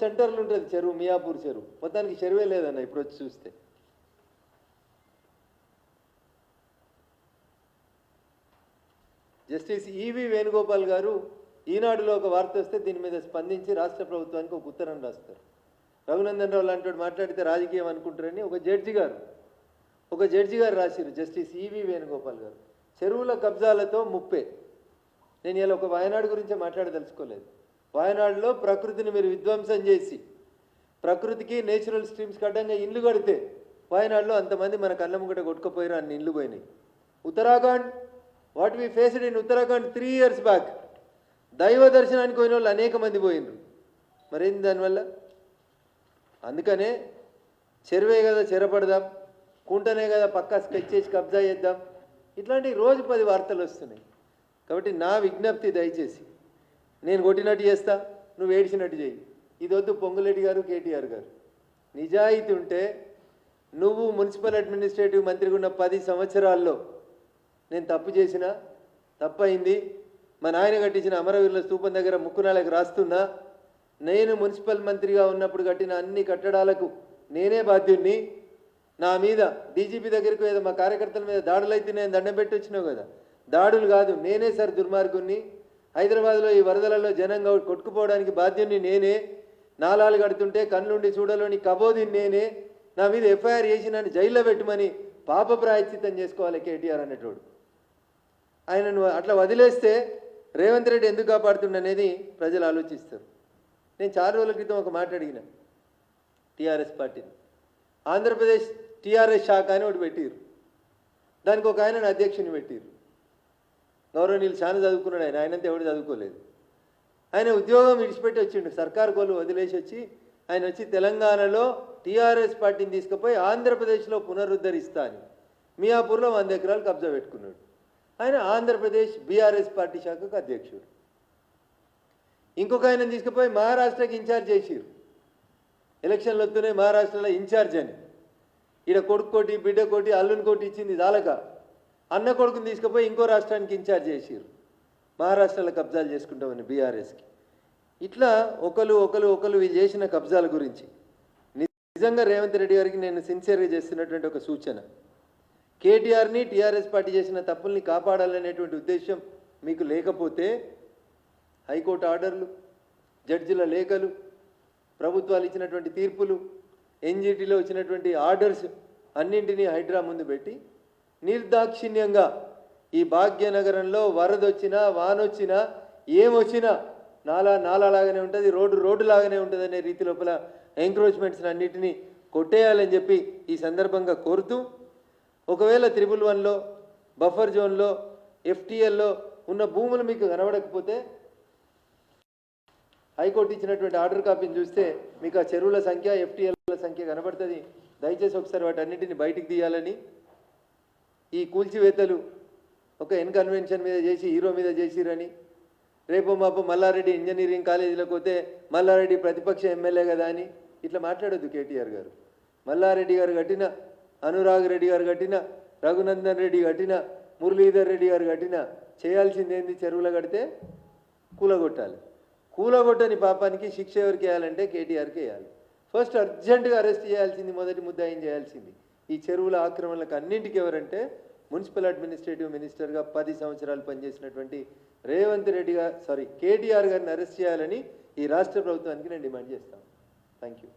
సెంటర్లు ఉంటుంది చెరువు, మియాపూర్ చెరువు, మొత్తానికి చెరువే లేదన్న ఇప్పుడు వచ్చి చూస్తే. జస్టిస్ ఈవి వేణుగోపాల్ గారు ఈనాడులో ఒక వార్త వస్తే దీని మీద స్పందించి రాష్ట్ర ప్రభుత్వానికి ఒక ఉత్తరం రాస్తారు. రఘునందన్ రావు లాంటి వాడు మాట్లాడితే రాజకీయం అనుకుంటారని ఒక జడ్జి గారు రాసిరు, జస్టిస్ ఈవి వేణుగోపాల్ గారు. చెరువుల కబ్జాలతో ముప్పే. నేను ఇలా ఒక వాయనాడు గురించే మాట్లాడదలుచుకోలేదు. వాయనాడులో ప్రకృతిని మీరు విధ్వంసం చేసి ప్రకృతికి నేచురల్ స్ట్రీమ్స్కి అడ్డంగా ఇండ్లు కడితే వాయనాడులో అంతమంది మన కళ్ళ ముంగట కొట్టుకుపోయారు, అన్ని ఇండ్లు పోయినాయి. Uttarakhand, what we faced in Uttarakhand 3 years back, దైవ దర్శనానికి పోయిన వాళ్ళు అనేక మంది పోయినరు. మరేంది దానివల్ల? అందుకనే చెరువే కదా చెరపడదాం, కుంటనే కదా పక్కా స్కెచ్ చేసి కబ్జా చేద్దాం, ఇట్లాంటి రోజు 10 వార్తలు వస్తున్నాయి. కాబట్టి నా విజ్ఞప్తి, దయచేసి నేను కొట్టినట్టు చేస్తా, నువ్వు ఏడ్చినట్టు చేయి. ఇది వద్దు పొంగులేటి గారు, కేటీఆర్ గారు. నిజాయితీ ఉంటే నువ్వు మున్సిపల్ అడ్మినిస్ట్రేటివ్ మంత్రిగా ఉన్న 10 సంవత్సరాల్లో నేను తప్పు చేసినా, తప్పైంది, మా నాయన కట్టించిన అమరవీరుల స్తూపం దగ్గర ముక్కునాలకు రాస్తున్నా, నేను మున్సిపల్ మంత్రిగా ఉన్నప్పుడు కట్టిన అన్ని కట్టడాలకు నేనే బాధ్యుడిని, నా మీద డీజీపీ దగ్గరికి ఏదో మా కార్యకర్తల మీద దాడులు అయితే నేను దండం పెట్టి వచ్చినావు కదా, దాడులు కాదు, నేనే సార్ దుర్మార్గుణ్ణి, హైదరాబాద్లో ఈ వరదలలో జనంగా కొట్టుకుపోవడానికి బాధ్యుడిని నేనే, నాలాలు కడుతుంటే కళ్ళుండి చూడలోని కబోదిని నేనే, నా మీద ఎఫ్ఐఆర్ చేసి నన్ను జైల్లో పెట్టమని పాప ప్రాయశ్చిత్తం చేసుకోవాలి కేటీఆర్ అనేటోడు. ఆయనను అట్లా వదిలేస్తే రేవంత్ రెడ్డి ఎందుకు కాపాడుతుండనేది ప్రజలు ఆలోచిస్తారు. నేను 4 రోజుల క్రితం ఒక మాట అడిగిన టీఆర్ఎస్ పార్టీని. ఆంధ్రప్రదేశ్ టీఆర్ఎస్ శాఖ అని ఒకటి పెట్టిరు, దానికి ఒక ఆయనను అధ్యక్షుని పెట్టిరు. గౌరవనీయులు చాలా చదువుకున్నాడు ఆయన, ఆయనంతా ఎవరు చదువుకోలేదు. ఆయన ఉద్యోగం విడిచిపెట్టి వచ్చిండు, సర్కారు కోలు వదిలేసి వచ్చి ఆయన వచ్చి తెలంగాణలో టీఆర్ఎస్ పార్టీని తీసుకుపోయి ఆంధ్రప్రదేశ్లో పునరుద్ధరిస్తా అని మియాపూర్లో 100 ఎకరాలు కబ్జా పెట్టుకున్నాడు. ఆయన ఆంధ్రప్రదేశ్ బీఆర్ఎస్ పార్టీ శాఖకు అధ్యక్షుడు. ఇంకొక ఆయన తీసుకుపోయి మహారాష్ట్రకి ఇన్ఛార్జ్ చేసిరు. ఎలక్షన్లు వస్తున్నాయి మహారాష్ట్రలో ఇన్ఛార్జ్ అని, ఈడ కొడుకు కోటి, బిడ్డ కోటి, అల్లుని కోటి ఇచ్చింది చాలక అన్న కొడుకుని తీసుకుపోయి ఇంకో రాష్ట్రానికి ఇన్ఛార్జ్ చేసిరు, మహారాష్ట్రలో కబ్జాలు చేసుకుంటామని బీఆర్ఎస్కి. ఇట్లా ఒకరు వీళ్ళు చేసిన కబ్జాల గురించి నిజంగా రేవంత్ రెడ్డి గారికి నేను సిన్సియర్గా చేస్తున్నటువంటి ఒక సూచన, కేటీఆర్ని టీఆర్ఎస్ పార్టీ చేసిన తప్పుల్ని కాపాడాలనేటువంటి ఉద్దేశం మీకు లేకపోతే హైకోర్టు ఆర్డర్లు, జడ్జిల లేఖలు, ప్రభుత్వాలు ఇచ్చినటువంటి తీర్పులు, ఎన్జిటిలో వచ్చినటువంటి ఆర్డర్స్ అన్నింటినీ హైడ్రా ముందు పెట్టి నిర్దాక్షిణ్యంగా ఈ భాగ్యనగరంలో వరదొచ్చినా, వానొచ్చినా, ఏమొచ్చినా నాలాగానే ఉంటుంది, రోడ్డు లాగానే ఉంటుంది అనే రీతి లోపల ఎంక్రోచ్మెంట్స్ అన్నింటినీ కొట్టేయాలని చెప్పి ఈ సందర్భంగా కోరుతూ, ఒకవేళ 111లో బఫర్ జోన్లో ఎఫ్టీఎల్లో ఉన్న భూములు మీకు కనబడకపోతే హైకోర్టు ఇచ్చినటువంటి ఆర్డర్ కాపీని చూస్తే మీకు ఆ చెరువుల సంఖ్య, ఎఫ్టీఎల్ల సంఖ్య కనబడుతుంది. దయచేసి ఒకసారి వాటన్నిటిని బయటికి తీయాలని, ఈ కూల్చివేతలు ఒక కన్వెన్షన్ మీద చేసి హీరో మీద చేసిరని, రేపు మాపు మల్లారెడ్డి ఇంజనీరింగ్ కాలేజీలోకి పోతే మల్లారెడ్డి ప్రతిపక్ష ఎమ్మెల్యే కదా అని ఇట్లా మాట్లాడొద్దు కేటీఆర్ గారు. మల్లారెడ్డి గారు కట్టిన, అనురాగ్ రెడ్డి గారు కట్టిన, రఘునందన్ రెడ్డి కట్టిన, మురళీధర్ రెడ్డి గారు కట్టిన, చేయాల్సింది ఏంది? చెరువులు కడితే కూలగొట్టాలి. కూలగొట్టని పాపానికి శిక్ష ఎవరికి వేయాలంటే కేటీఆర్కి వేయాలి. ఫస్ట్ అర్జెంటుగా అరెస్ట్ చేయాల్సింది, మొదటి ముద్దాయిని చేయాల్సింది ఈ చెరువుల ఆక్రమణలకు అన్నింటికి ఎవరంటే మున్సిపల్ అడ్మినిస్ట్రేటివ్ మినిస్టర్గా 10 సంవత్సరాలు పనిచేసినటువంటి కేటీఆర్ గారిని అరెస్ట్ చేయాలని ఈ రాష్ట్ర ప్రభుత్వానికి నేను డిమాండ్ చేస్తాను. Thank you.